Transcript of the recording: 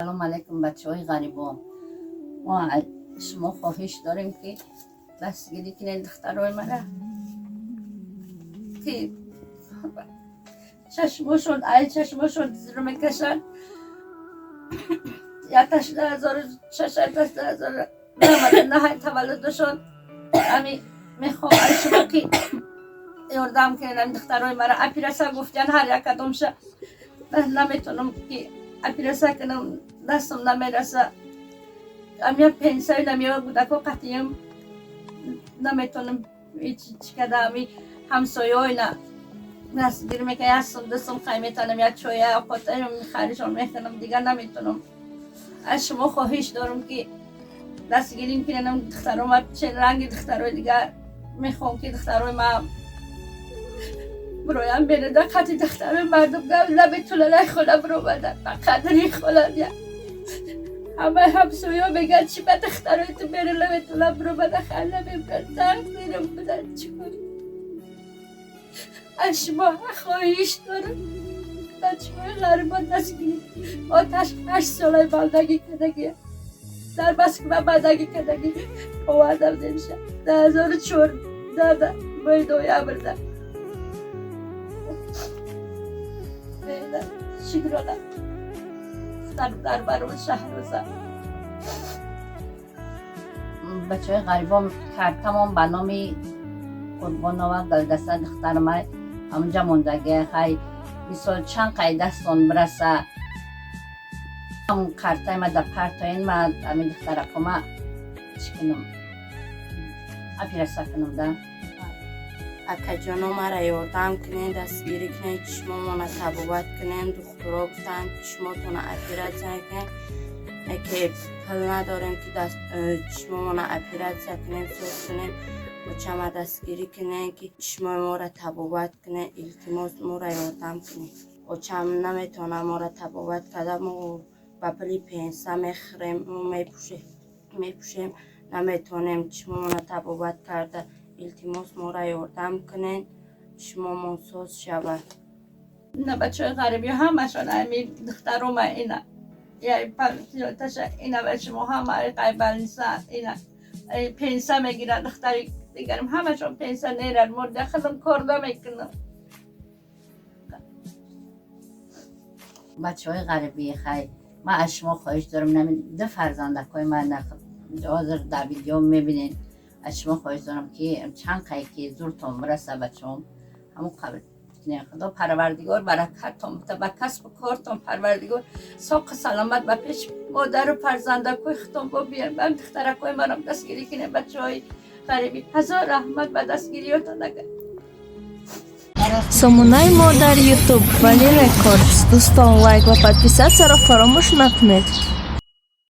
سلام علیکم بچه های غریبا. ما از شما خواهش داریم که دستگیری کنید دخترای مرا که چشمشون زیر میکشن. یکش 16,000 نه تولدشون. امی میخوام از شما که یاردم کنن دخترای مرا. اپیرسا گفتن هر یک کدومشه نمیتونم که اپیرسا کنم، دستم نمیرسه. امی پنسای نمیوه بودکو قطعیم نمیتونم هیچ کده. امی همسایه های نه دستگیر میکنه دستم خیلی میتونم یک چای آقاطه خریشان میکنم دیگر نمیتونم. از شما خواهش دارم که دستگیریم کنم دخترام. چه رنگ دخترای دیگر میخوام که دخترای ما برایم بره. دقیقی دخترای مردم نمیتونه خونه برو بده قدری خونه. همه همسویا میگن چی به دخترای تو بره نمیتونه برو بده خیلی نمیبرن تقدیرم بدن چی کنی. از شما خواهش دارم بچه‌های غریبان دستگیری. آتش 8 ساله بلدگی کدگی در مسکو بلدگی کدگی اوادم نمیشه. 2014 باید دویا برده بیده شکرانه در برون شهر روزه. بچه های غریبان کارتمون به نام قربان‌آوا گلدسته دختر ما همونجا موندگی. خیلی مثال چند قید دستان برسه همون کارتای ما در پرتاین ما همین دختر کما چکنم اپیرسا کنم ده اکا جانو مرا یاردم کنین دستگیری کنین چشمامون تبابت کنین. دخترها گفتن چشماتون اپیرسا کنین که پل نداریم که چشمامون اپیرسا کنین سوز کنین و چما دستگیری کنین که چشمای ما را تبابت کنین. التماس ما را یاردم کنین و چم نمیتونه ما را تبابت کردم و با پلی پنسه میخریم و میپوشیم نمیتونیم چشمامون تبابت کرده. التماس ما را یاردم کنین چشمامون سوز شود. نه بچه های غریبی همشون همین دخترم اینه یعنی پلتش اینه و شما همه قیبل نیستن. اینه پنسه میگیرن دختری دیگرم همشون پنسه نیرن مرده خودم کار نمیکنم. بچه های غریبی خیلی ما از شما خواهش دارم نمید 2 فرزندکای من حاضر در ویدیو میبینین. از شما خواهش دارم که چند قیل که زورتون برسه بچه هم همون قبل کنین. خدا پروردگار برکتتون بده به کسب و کارتون. پروردگار ساق سلامت به پیش مادر و فرزندکای خودتون ببین. من دخترکای منم دستگیری کنین بچه های غریبی. هزار رحمت به دستگیریاتون نگه. Сомунай мо дар YouTube Вали Records. Дӯстон лайк ва подписатсияро фаромӯш накунед.